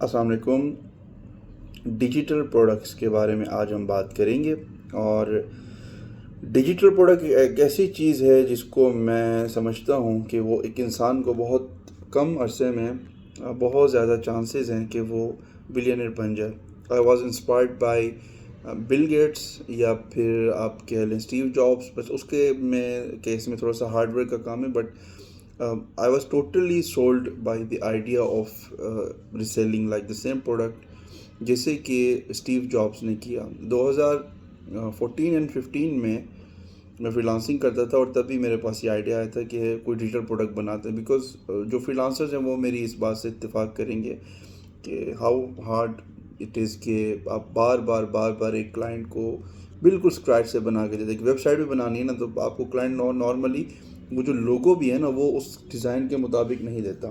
السلام علیکم۔ Digital products کے بارے میں آج ہم بات کریں گے، اور ڈیجیٹل پروڈکٹ ایک ایسی چیز ہے جس کو میں سمجھتا ہوں کہ وہ ایک انسان کو بہت کم عرصے میں بہت زیادہ چانسز ہیں کہ وہ بلینئر بن جائے۔ I was inspired by Bill Gates, یا پھر آپ کہہ لیں اسٹیو جابس، بس اس کے کیس میں تھوڑا سا ہارڈ ویئر کا کام ہے، but I was totally sold by the idea of reselling like the same product جیسے کہ اسٹیو جابس نے کیا۔ 2014 اینڈ 15 میں فری لانسنگ کرتا تھا، اور تبھی میرے پاس یہ آئیڈیا آیا تھا کہ کوئی ڈیجیٹل پروڈکٹ بناتے ہیں، بیکاز جو فری لانسرز ہیں وہ میری اس بات سے اتفاق کریں گے کہ ہاؤ ہارڈ اٹ از کہ آپ بار بار ایک کلائنٹ کو بالکل اسکریچ سے بنا کے دیتے۔ ایک ویب سائٹ بھی بنانی ہے نا، تو آپ کو کلائنٹ نارملی وہ جو لوگو بھی ہے نا وہ اس ڈیزائن کے مطابق نہیں دیتا،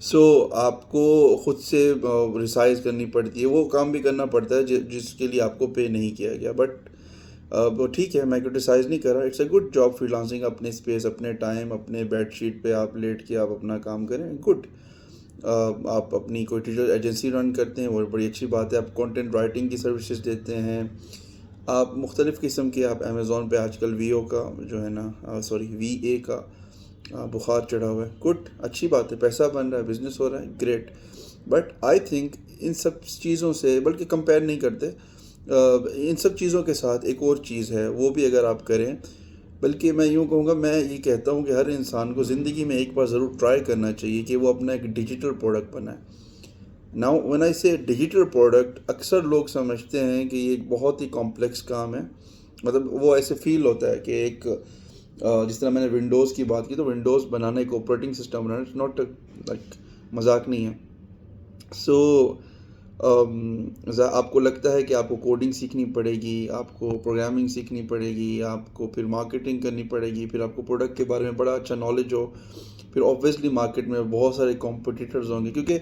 سو آپ کو خود سے ریسائز کرنی پڑتی ہے، وہ کام بھی کرنا پڑتا ہے جس کے لیے آپ کو پے نہیں کیا گیا۔ بٹ ٹھیک ہے، میں کرٹیسائز نہیں کر رہا، it's a good job freelancing, اپنے اسپیس، اپنے ٹائم، اپنے بیڈ شیٹ پہ آپ لیٹ کے آپ اپنا کام کریں، گڈ۔ آپ اپنی کوئی ڈیجیٹل ایجنسی رن کرتے ہیں، وہ بڑی اچھی بات ہے۔ آپ کانٹینٹ رائٹنگ کی سروسز دیتے ہیں، آپ مختلف قسم کے، آپ امیزون پہ آج کل وی اے کا بخار چڑھا ہوا ہے، گڈ، اچھی بات ہے، پیسہ بن رہا ہے، بزنس ہو رہا ہے، گریٹ۔ بٹ آئی تھنک ان سب چیزوں سے بلکہ کمپیئر نہیں کرتے، ان سب چیزوں کے ساتھ ایک اور چیز ہے، وہ بھی اگر آپ کریں، بلکہ میں یوں کہوں گا، میں یہ کہتا ہوں کہ ہر انسان کو زندگی میں ایک بار ضرور ٹرائی کرنا چاہیے کہ وہ اپنا ایک ڈیجیٹل پروڈکٹ بنائے۔ ناؤ وین آئی سے ڈیجیٹل پروڈکٹ، اکثر لوگ سمجھتے ہیں کہ یہ ایک بہت ہی کمپلیکس کام ہے، مطلب وہ ایسے فیل ہوتا ہے کہ ایک جس طرح میں نے ونڈوز کی بات کی، تو ونڈوز بنانا، ایک آپریٹنگ سسٹم بنانا، اٹس ناٹ لائک مذاق نہیں ہے۔ سو آپ کو لگتا ہے کہ آپ کو کوڈنگ سیکھنی پڑے گی، آپ کو پروگرامنگ سیکھنی پڑے گی، آپ کو پھر مارکیٹنگ کرنی پڑے گی، پھر آپ کو پروڈکٹ کے بارے میں بڑا اچھا نالج ہو، پھر آبویسلی مارکیٹ میں بہت سارے کمپٹیٹرز ہوں گے، کیونکہ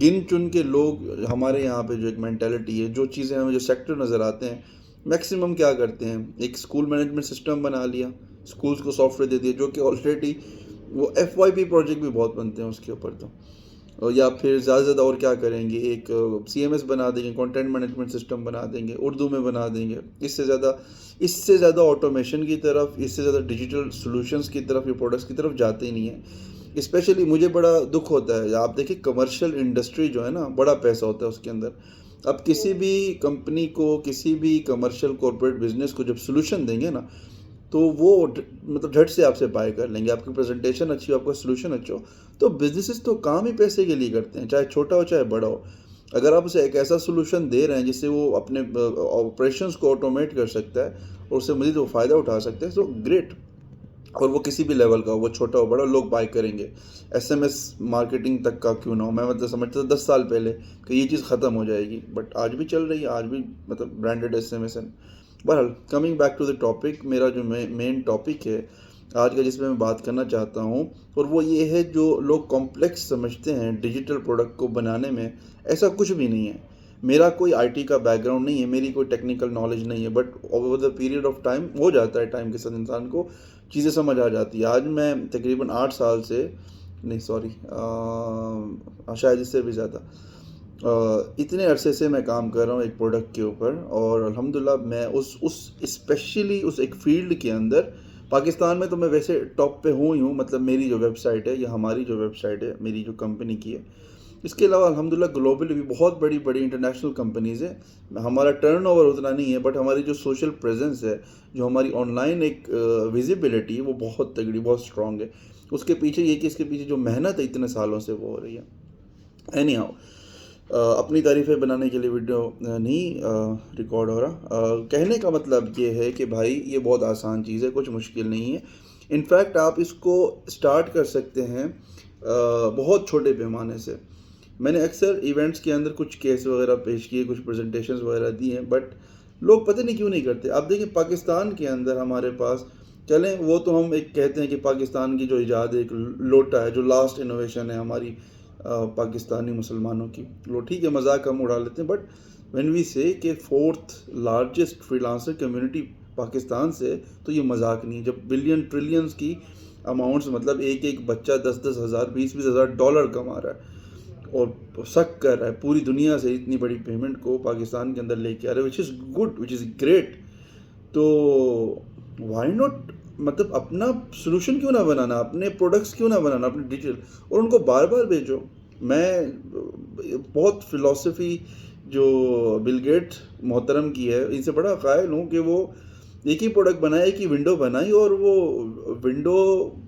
گن چن کے لوگ ہمارے یہاں پہ جو ایک مینٹیلٹی ہے، جو چیزیں ہمیں جو سیکٹر نظر آتے ہیں، میکسیمم کیا کرتے ہیں، ایک اسکول مینجمنٹ سسٹم بنا لیا، اسکولس کو سافٹ ویئر دے دیا، جو کہ آلریڈی وہ FYP پروجیکٹ بھی بہت بنتے ہیں اس کے اوپر، تو یا پھر زیادہ سے زیادہ اور کیا کریں گے، ایک CMS بنا دیں گے، کانٹینٹ مینجمنٹ سسٹم بنا دیں گے، اردو میں بنا دیں گے۔ اس سے زیادہ آٹومیشن کی طرف، اس سے زیادہ ڈیجیٹل سولوشنز کی طرف، یہ پروڈکٹس کی طرف جاتے ہی نہیں ہیں۔ اسپیشلی مجھے بڑا دکھ ہوتا ہے، آپ دیکھیں کمرشل انڈسٹری جو ہے نا، بڑا پیسہ ہوتا ہے اس کے اندر۔ اب کسی بھی کمپنی کو، کسی بھی کمرشل کارپوریٹ بزنس کو جب سولوشن دیں گے نا، تو وہ مطلب جھٹ سے آپ سے بائی کر لیں گے، آپ کی پریزنٹیشن اچھی ہو، آپ کا سولوشن اچھا ہو۔ تو بزنسز تو کام ہی پیسے کے لیے کرتے ہیں، چاہے چھوٹا ہو چاہے بڑا ہو۔ اگر آپ اسے ایک ایسا سولوشن دے رہے ہیں جس سے وہ اپنے آپریشنس کو آٹومیٹ کر سکتا ہے اور اس سے مزید وہ فائدہ اٹھا سکتا ہے، تو گریٹ۔ اور وہ کسی بھی لیول کا ہو، وہ چھوٹا ہو بڑا ہو، لوگ بائی کریں گے۔ SMS مارکیٹنگ تک کا کیوں نہ ہو، میں مطلب سمجھتا تھا 10 سال پہلے کہ یہ چیز ختم ہو جائے گی، بٹ آج بھی چل رہی ہے، آج بھی مطلب برانڈیڈ SMS ہے۔ بہرحال coming back to the topic, میرا جو مین ٹاپک ہے آج کا، جس میں بات کرنا چاہتا ہوں، اور وہ یہ ہے جو لوگ کمپلیکس سمجھتے ہیں ڈیجیٹل پروڈکٹ کو بنانے میں، ایسا کچھ بھی نہیں ہے۔ میرا کوئی IT کا بیک گراؤنڈ نہیں ہے، میری کوئی ٹیکنیکل نالج نہیں ہے، but over the period of time ہو جاتا ہے، ٹائم کے ساتھ انسان کو چیزیں سمجھ آ جاتی ہے۔ آج میں تقریباً 8 سال سے، نہیں سوری، شاید اس سے بھی زیادہ، اتنے عرصے سے میں کام کر رہا ہوں ایک پروڈکٹ کے اوپر، اور الحمدللہ میں اس اسپیشلی اس ایک فیلڈ کے اندر، پاکستان میں تو میں ویسے ٹاپ پہ ہوں ہی ہوں، مطلب میری جو ویب سائٹ ہے، یا ہماری جو ویب سائٹ ہے، میری جو کمپنی کی ہے، اس کے علاوہ الحمدللہ گلوبلی بھی بہت بڑی بڑی انٹرنیشنل کمپنیز ہیں۔ ہمارا ٹرن اوور اتنا نہیں ہے، بٹ ہماری جو سوشل پریزنس ہے، جو ہماری آن لائن ایک ویزیبلٹی ہے، وہ بہت تگڑی، بہت اسٹرانگ ہے۔ اس کے پیچھے یہ کہ اس کے پیچھے جو محنت ہے اتنے سالوں سے وہ ہو رہی ہے۔ اینی ہاؤ، اپنی تعریفیں بنانے کے لیے ویڈیو نہیں ریکارڈ ہو رہا۔ کہنے کا مطلب یہ ہے کہ بھائی یہ بہت آسان چیز ہے، کچھ مشکل نہیں ہے۔ انفیکٹ آپ اس کو سٹارٹ کر سکتے ہیں بہت چھوٹے پیمانے سے۔ میں نے اکثر ایونٹس کے اندر کچھ کیس وغیرہ پیش کیے، کچھ پریزنٹیشنز وغیرہ دی ہیں، بٹ لوگ پتہ نہیں کیوں نہیں کرتے۔ آپ دیکھیں پاکستان کے اندر ہمارے پاس، چلیں وہ تو ہم ایک کہتے ہیں کہ پاکستان کی جو ایجاد ہے، ایک لوٹا ہے، جو لاسٹ انوویشن ہے ہماری پاکستانی مسلمانوں کی، لو ٹھیک ہے، مذاق ہم اڑا لیتے ہیں، بٹ وین وی سے کہ 4th largest freelancer community Pakistan سے، تو یہ مذاق نہیں ہے۔ جب بلین ٹریلینز کی اماؤنٹس، مطلب ایک بچہ 10,000 $20,000 کما رہا ہے، اور سک کر رہا ہے پوری دنیا سے اتنی بڑی پیمنٹ کو پاکستان کے اندر لے کے آ رہا ہے، which is good, which is great. تو وائی ناٹ مطلب اپنا سلوشن کیوں نہ بنانا، اپنے پروڈکٹس کیوں نہ بنانا اپنے ڈیجیٹل، اور ان کو بار بار بھیجو. میں بہت فلاسفی جو بل گیٹ محترم کی ہے ان سے بڑا قائل ہوں کہ وہ ایک ہی پروڈکٹ بنایا، ایک ہی ونڈو بنائی، اور وہ ونڈو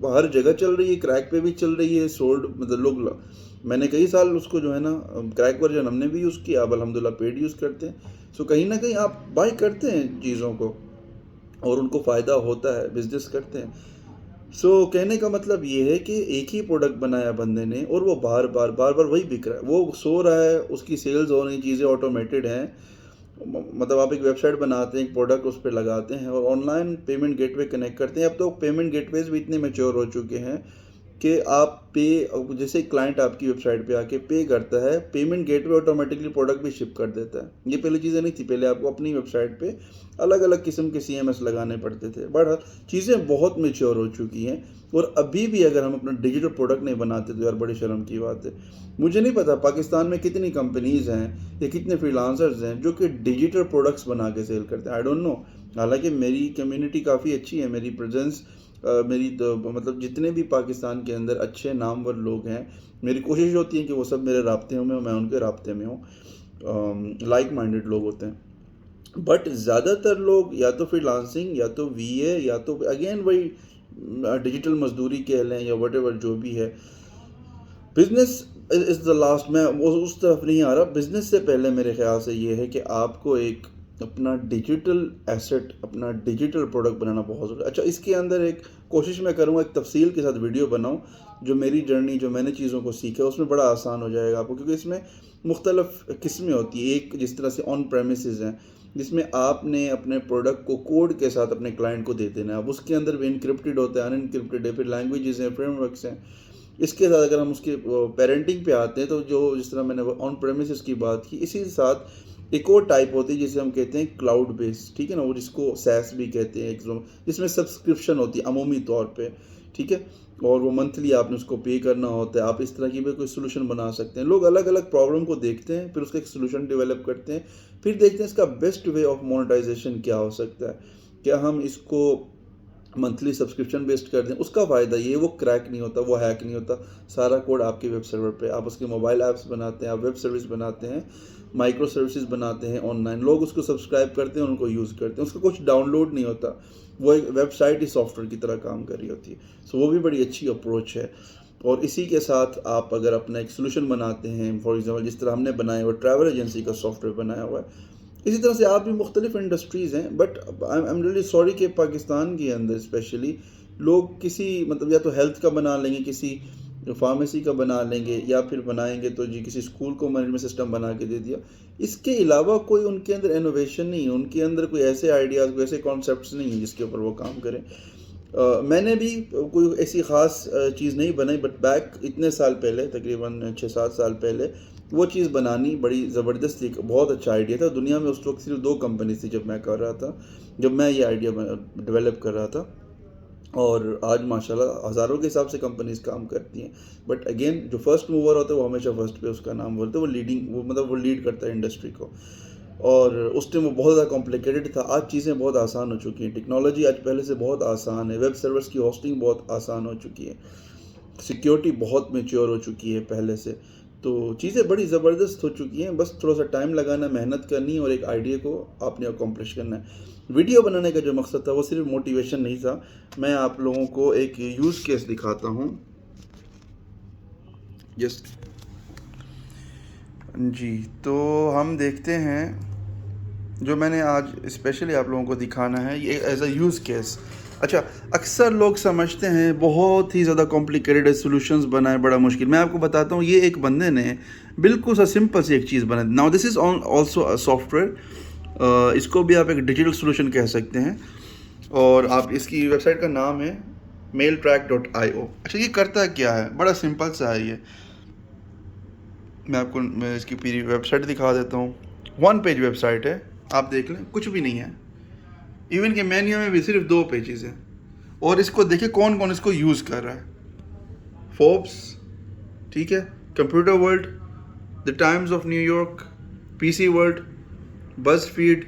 ہر جگہ چل رہی ہے، کریک پہ بھی چل رہی ہے، سولڈ مطلب لوگ، میں نے کئی سال اس کو جو ہے نا کریک ورژن ہم نے بھی یوز کیا، اب الحمدللہ پیڈ یوز کرتے ہیں. سو کہیں نہ کہیں آپ بائی کرتے ہیں چیزوں کو اور ان کو فائدہ ہوتا ہے، بزنس کرتے ہیں. سو کہنے کا مطلب یہ ہے کہ ایک ہی پروڈکٹ بنایا بندے نے اور وہ بار بار وہی بک رہا ہے، وہ سو رہا ہے، اس کی سیلز ہو رہی، چیزیں آٹومیٹڈ ہیں. مطلب آپ ایک ویب سائٹ بناتے ہیں، ایک پروڈکٹ اس پہ لگاتے ہیں اور online payment gateway connect کرتے ہیں. اب تو پیمنٹ گیٹ ویز بھی اتنے میچور ہو چکے ہیں کہ آپ پے، جیسے کلائنٹ آپ کی ویب سائٹ پہ آ کے پے کرتا ہے، پیمنٹ گیٹ وے آٹومیٹکلی پروڈکٹ بھی شپ کر دیتا ہے. یہ پہلے چیزیں نہیں تھی، پہلے آپ کو اپنی ویب سائٹ پہ الگ الگ قسم کے CMS لگانے پڑتے تھے. بٹ چیزیں بہت میچور ہو چکی ہیں، اور ابھی بھی اگر ہم اپنا ڈیجیٹل پروڈکٹ نہیں بناتے تو یار بڑی شرم کی بات ہے. مجھے نہیں پتا پاکستان میں کتنی کمپنیز ہیں یا کتنے فری لانسرز ہیں جو کہ ڈیجیٹل پروڈکٹس بنا کے سیل کرتے ہیں. I don't know. حالانکہ میری کمیونٹی کافی اچھی ہے، میری پریزنس، میری تو مطلب جتنے بھی پاکستان کے اندر اچھے نامور لوگ ہیں، میری کوشش ہوتی ہے کہ وہ سب میرے رابطے میں ہوں، میں ان کے رابطے میں ہوں، لائک مائنڈڈ لوگ ہوتے ہیں. بٹ زیادہ تر لوگ یا تو فری لانسنگ یا تو VA یا تو اگین وہی ڈیجیٹل مزدوری کہہ لیں یا وٹ ایور جو بھی ہے. Business is the last. میں اس طرف نہیں آ رہا. بزنس سے پہلے میرے خیال سے یہ ہے کہ آپ کو ایک اپنا ڈیجیٹل ایسٹ، اپنا ڈیجیٹل پروڈکٹ بنانا بہت ضروری ہے. اچھا، اس کے اندر ایک کوشش میں کروں گا ایک تفصیل کے ساتھ ویڈیو بناؤں، جو میری جرنی، جو میں نے چیزوں کو سیکھا، اس میں بڑا آسان ہو جائے گا آپ کو، کیونکہ اس میں مختلف قسمیں ہوتی ہیں. ایک جس طرح سے آن پریمیسز ہیں، جس میں آپ نے اپنے پروڈکٹ کو کوڈ کے ساتھ اپنے کلائنٹ کو دے دینا ہے. اب اس کے اندر بھی انکرپٹڈ ہوتا ہے، ان انکرپٹڈ ہے، پھر لینگویجز ہیں، فریم ورکس ہیں. اس کے ساتھ اگر ہم اس کے پیرنٹنگ پہ آتے ہیں تو جو جس طرح میں نے آن پریمیسز کی بات کی، اسی کے ساتھ ایک اور ٹائپ ہوتی ہے جسے ہم کہتے ہیں کلاؤڈ بیس، ٹھیک ہے نا، وہ جس کو سیس بھی کہتے ہیں، جس میں سبسکرپشن ہوتی ہے عمومی طور پہ، ٹھیک ہے، اور وہ منتھلی آپ نے اس کو پے کرنا ہوتا ہے. آپ اس طرح کی بھی کوئی سلوشن بنا سکتے ہیں. لوگ الگ الگ پرابلم کو دیکھتے ہیں، پھر اس کا ایک سلوشن ڈیولپ کرتے ہیں، پھر دیکھتے ہیں اس کا بیسٹ وے آف مونیٹائزیشن کیا ہو سکتا ہے. کیا ہم اس کو منتھلی سبسکرپشن بیسڈ کر دیں؟ اس کا فائدہ یہ وہ کریک نہیں ہوتا، وہ ہیک نہیں ہوتا. سارا کوڈ آپ کے ویب سرور پہ، آپ اس کے موبائل ایپس بناتے ہیں، آپ ویب سروس بناتے ہیں، مائکرو سروسز بناتے ہیں آن لائن، لوگ اس کو سبسکرائب کرتے ہیں، ان کو یوز کرتے ہیں، اس کا کچھ ڈاؤن لوڈ نہیں ہوتا، وہ ایک ویب سائٹ ہی سافٹ ویئر کی طرح کام کر رہی ہوتی ہے. سو وہ بھی بڑی اچھی اپروچ ہے. اور اسی کے ساتھ آپ اگر اپنا ایک سلوشن بناتے ہیں، فار ایگزامپل جس طرح ہم نے بنایا ہوا ٹریول ایجنسی کا سافٹ ویئر بنایا ہوا ہے، اسی طرح سے آپ بھی مختلف انڈسٹریز ہیں. But I am really sorry کہ پاکستان کے اندر اسپیشلی لوگ کسی مطلب یا تو ہیلتھ کا بنا لیں گے، کسی فارمیسی کا بنا لیں گے، یا پھر بنائیں گے تو جی کسی اسکول کو مینجمنٹ سسٹم بنا کے دے دیا. اس کے علاوہ کوئی ان کے اندر انوویشن نہیں ہے، ان کے اندر کوئی ایسے آئیڈیاز، کوئی ایسے کانسیپٹس نہیں ہیں جس کے اوپر وہ کام کریں. میں نے بھی کوئی ایسی خاص چیز نہیں بنائی، بٹ بیک اتنے سال پہلے، تقریباً 6-7 سال پہلے، وہ چیز بنانی بڑی زبردست تھی. بہت اچھا آئیڈیا تھا. دنیا میں اس وقت صرف 2 کمپنیز تھی جب میں کر رہا تھا، جب میں یہ آئیڈیا ڈیولپ کر رہا تھا. اور آج ماشاءاللہ ہزاروں کے حساب سے کمپنیز کام کرتی ہیں. بٹ اگین جو فرسٹ موور ہوتا ہے وہ ہمیشہ فرسٹ پہ اس کا نام بولتے ہیں، وہ لیڈنگ، وہ مطلب وہ لیڈ کرتا ہے انڈسٹری کو. اور اس ٹائم وہ بہت زیادہ کمپلیکیٹڈ تھا. آج چیزیں بہت آسان ہو چکی ہیں، ٹیکنالوجی آج پہلے سے بہت آسان ہے، ویب سرورز کی ہوسٹنگ بہت آسان ہو چکی ہے، سیکیورٹی بہت میچور ہو چکی ہے پہلے سے. تو چیزیں بڑی زبردست ہو چکی ہیں. بس تھوڑا سا ٹائم لگانا، محنت کرنی اور ایک آئیڈیا کو آپ نے اکمپلش کرنا ہے. ویڈیو بنانے کا جو مقصد تھا وہ صرف موٹیویشن نہیں تھا. میں آپ لوگوں کو ایک یوز کیس دکھاتا ہوں. جسٹ جی، تو ہم دیکھتے ہیں جو میں نے آج اسپیشلی آپ لوگوں کو دکھانا ہے یہ ایز اے یوز کیس. اچھا، اکثر لوگ سمجھتے ہیں بہت ہی زیادہ کمپلیکیٹڈ سولوشنز بنائے بڑا مشکل. میں آپ کو بتاتا ہوں، یہ ایک بندے نے بالکل سا سمپل سی ایک چیز بنائی. Now this is also software, اس کو بھی آپ ایک ڈیجیٹل سولوشن کہہ سکتے ہیں، اور آپ اس کی ویب سائٹ کا نام ہے mailtrack.io. اچھا، یہ کرتا کیا ہے؟ بڑا سمپل سا ہے یہ. میں آپ کو اس کی پوری ویب سائٹ دکھا دیتا ہوں. 1 پیج ویب سائٹ ہے، آپ دیکھ لیں، کچھ بھی نہیں ہے. ایون کہ مینیو میں بھی صرف 2 پیجز ہیں. اور اس کو دیکھیں کون کون اس کو یوز کر رہا ہے. فوربس، ٹھیک ہے، computer world, the times of new York, P C world, بز فیڈ,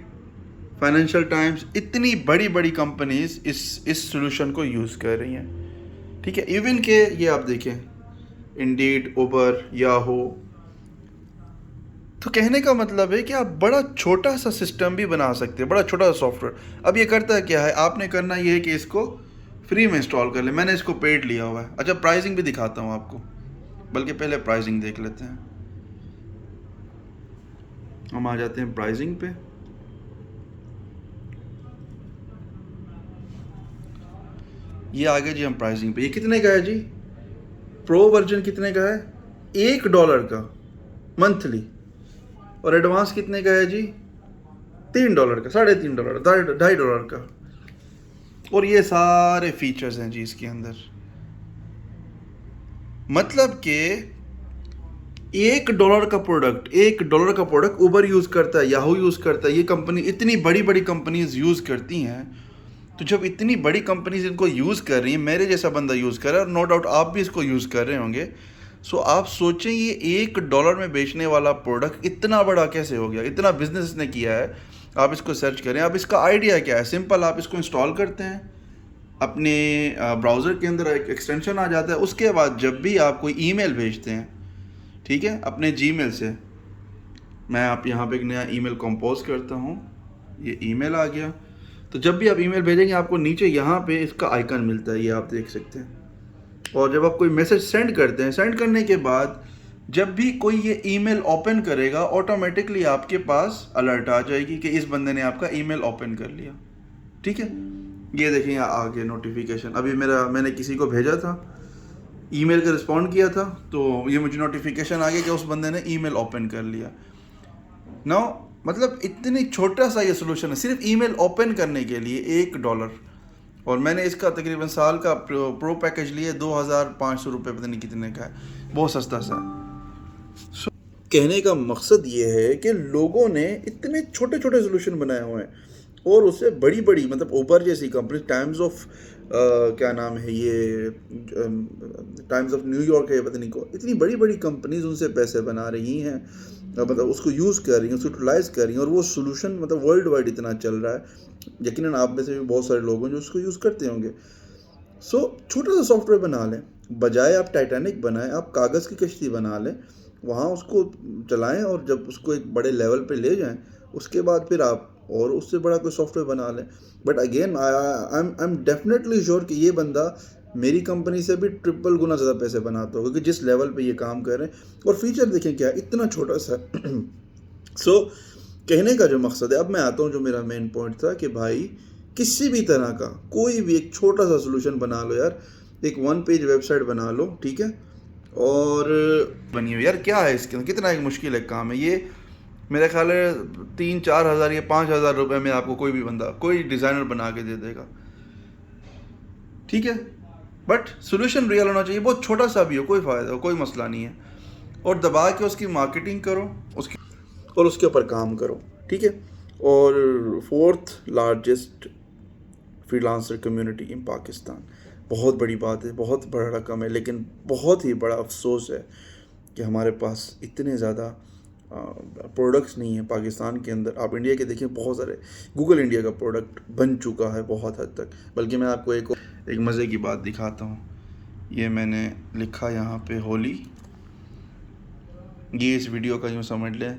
فائنینشیل ٹائمز, اتنی بڑی بڑی کمپنیز اس سولوشن کو یوز کر رہی ہیں. ٹھیک ہے, ایون کہ یہ آپ دیکھیں انڈیڈ, اوبر, یاہو. تو کہنے کا مطلب ہے کہ آپ بڑا چھوٹا سا سسٹم بھی بنا سکتے ہیں, بڑا چھوٹا سا سافٹ ویئر. اب یہ کرتا ہے کیا ہے, آپ نے کرنا یہ ہے کہ اس کو فری میں انسٹال کر لیں. میں نے اس کو پیڈ لیا ہوا ہے. اچھا پرائزنگ بھی دکھاتا ہوں آپ کو, بلکہ پہلے پرائزنگ دیکھ لیتے ہیں. ہم آ جاتے ہیں پرائزنگ پہ. یہ آگے جی ہم پرائزنگ پہ. یہ کتنے کا ہے جی؟ پرو ورژن کتنے کا ہے؟ $1 کا منتھلی. اور ایڈوانس کتنے کا ہے جی؟ $3 کا, $3.5, $2.5 کا. اور یہ سارے فیچرز ہیں جی اس کے اندر. مطلب کہ $1 کا پروڈکٹ اوبر یوز کرتا ہے, یاہو یوز کرتا ہے, یہ کمپنی اتنی بڑی بڑی کمپنیز یوز کرتی ہیں. تو جب اتنی بڑی کمپنیز ان کو یوز کر رہی ہیں, میرے جیسا بندہ یوز کر رہا ہے, اور نو ڈاؤٹ آپ بھی اس کو یوز کر رہے ہوں گے. سو آپ سوچیں یہ $1 میں بیچنے والا پروڈکٹ اتنا بڑا کیسے ہو گیا, اتنا بزنس اس نے کیا ہے. آپ اس کو سرچ کریں. اب اس کا آئیڈیا کیا ہے؟ سمپل, آپ اس کو انسٹال کرتے ہیں اپنے براؤزر کے اندر, ایک ایکسٹینشن آ جاتا ہے. اس کے بعد جب بھی آپ کوئی ای میل بھیجتے ہیں, ٹھیک ہے, اپنے جی میل سے, میں آپ یہاں پہ ایک نیا ای میل کمپوز کرتا ہوں. یہ ای میل آ گیا. تو جب بھی آپ ای میل بھیجیں گے آپ کو نیچے یہاں پہ اس کا آئیکن ملتا ہے, یہ آپ دیکھ سکتے ہیں. اور جب آپ کوئی میسج سینڈ کرتے ہیں, سینڈ کرنے کے بعد جب بھی کوئی یہ ای میل اوپن کرے گا, آٹومیٹکلی آپ کے پاس الرٹ آ جائے گی کہ اس بندے نے آپ کا ای میل اوپن کر لیا. ٹھیک ہے, یہ دیکھیں یہاں آگے نوٹیفیکیشن. ابھی میں نے کسی کو بھیجا تھا, ای میل کا رسپونڈ کیا تھا, تو یہ مجھے نوٹیفیکیشن آ گیا کہ اس بندے نے ای میل اوپن کر لیا. نو مطلب اتنی چھوٹا سا یہ سولوشن ہے صرف ای میل اوپن کرنے کے لیے $1. اور میں نے اس کا تقریباً سال کا پرو پیکج لیے, $2,500 پتہ نہیں کتنے کا ہے, بہت سستا سا. کہنے کا مقصد یہ ہے کہ لوگوں نے اتنے چھوٹے چھوٹے سولوشن بنائے ہوئے ہیں, اور اس سے بڑی بڑی مطلب اوبر جیسی کمپنی, ٹائمز آف کیا نام ہے یہ, ٹائمز آف نیو یارک ہے, پتہ نہیں کو, اتنی بڑی بڑی کمپنیز ان سے پیسے بنا رہی ہیں, مطلب اس کو یوز کر رہی ہیں, اس کو یوٹیلائز کر رہی ہیں. اور وہ سولوشن مطلب ورلڈ وائڈ اتنا چل رہا ہے, یقیناً آپ میں سے بھی بہت سارے لوگ ہیں جو اس کو یوز کرتے ہوں گے. سو چھوٹا سا سافٹ ویئر بنا لیں, بجائے آپ ٹائٹینک بنائیں, آپ کاغذ کی کشتی بنا لیں, وہاں اس کو چلائیں, اور جب اس کو ایک بڑے لیول پہ لے جائیں, اس کے بعد پھر آپ اور اس سے بڑا کوئی سافٹ ویئر بنا لیں. But again I am definitely sure کہ یہ بندہ میری کمپنی سے بھی 3 گنا زیادہ پیسے بناتا ہوگا, کیونکہ جس لیول پہ یہ کام کر رہے ہیں. اور فیچر دیکھیں کیا, اتنا چھوٹا سا. سو کہنے کا جو مقصد ہے, اب میں آتا ہوں جو میرا مین پوائنٹ تھا, کہ بھائی کسی بھی طرح کا کوئی بھی ایک چھوٹا سا سولوشن بنا لو یار, ایک 1 پیج ویب سائٹ بنا لو, ٹھیک ہے, اور بنی ہو یار. کیا ہے اس کے کتنا ایک مشکل ایک کام ہے یہ. میرا خیال ہے 3-4 ہزار یا 5,000 روپے میں آپ کو کوئی بھی بندہ, کوئی ڈیزائنر بنا کے دے دے گا. ٹھیک ہے, بٹ سولوشن ریئل ہونا چاہیے, بہت چھوٹا سا بھی ہو, کوئی فائدہ ہو, کوئی مسئلہ نہیں ہے. اور دبا کے اس کی مارکیٹنگ کرو, اور اس کے اوپر کام کرو. ٹھیک ہے. اور 4th largest freelancer community in Pakistan, بہت بڑی بات ہے, بہت بڑا رقم ہے, لیکن بہت ہی بڑا افسوس ہے کہ ہمارے پاس اتنے زیادہ پروڈکٹس نہیں ہیں پاکستان کے اندر. آپ انڈیا کے دیکھیں, بہت سارے گوگل انڈیا کا پروڈکٹ بن چکا ہے بہت حد تک. بلکہ میں آپ کو ایک مزے کی بات دکھاتا ہوں. یہ میں نے لکھا یہاں پہ ہولی, یہ اس ویڈیو کا یوں سمجھ لیں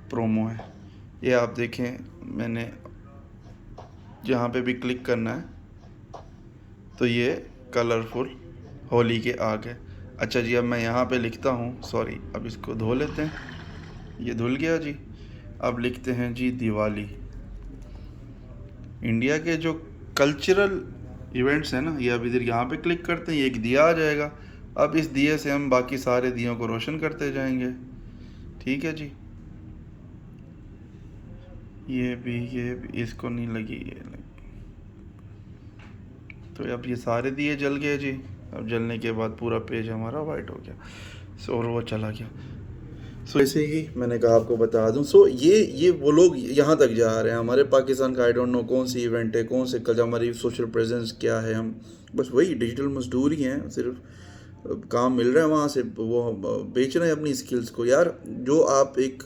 پرومو ہے. یہ آپ دیکھیں, میں نے جہاں پہ بھی کلک کرنا ہے تو یہ کلرفل ہولی کے آگ ہے. اچھا جی, اب میں یہاں پہ لکھتا ہوں, سوری, اب اس کو دھو لیتے ہیں, یہ دھل گیا جی. اب لکھتے ہیں جی دیوالی. انڈیا کے جو کلچرل ایونٹس ہیں نا, یہ اب ادھر یہاں پہ کلک کرتے ہیں, یہ ایک دیا آ جائے گا. اب اس دیے سے ہم باقی سارے دیوں کو روشن کرتے جائیں گے. ٹھیک ہے جی, یہ بھی اس کو نہیں لگی, یہ لگی. تو اب یہ سارے دیے جل گئے جی. اب جلنے کے بعد پورا پیج ہمارا وائٹ ہو گیا, اور وہ چلا گیا. سو ایسے ہی میں نے کہا آپ کو بتا دوں. سو یہ وہ لوگ یہاں تک جا رہے ہیں. ہمارے پاکستان کا آئی ڈونٹ نو کون سی ایونٹ ہے, کون سے کل ہماری سوشل پریزنس کیا ہے, ہم بس وہی ڈیجیٹل مزدور ہی ہیں صرف. کام مل رہا ہے وہاں سے، وہ بیچ رہے ہیں اپنی اسکلس کو. یار جو آپ ایک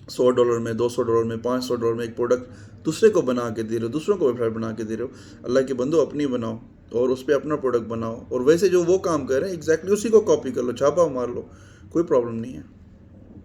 $100 میں، $200 میں، $500 میں ایک پروڈکٹ دوسرے کو بنا کے دے رہے ہو، دوسروں کو ویب سائٹ بنا کے دے رہے ہو، اللہ کے بندو اپنی بناؤ اور اس پہ اپنا پروڈکٹ بناؤ، اور ویسے جو وہ کام کر رہے ہیں ایگزیکٹلی اسی کو کاپی کر لو، چھاپا مار لو، کوئی پرابلم نہیں ہے.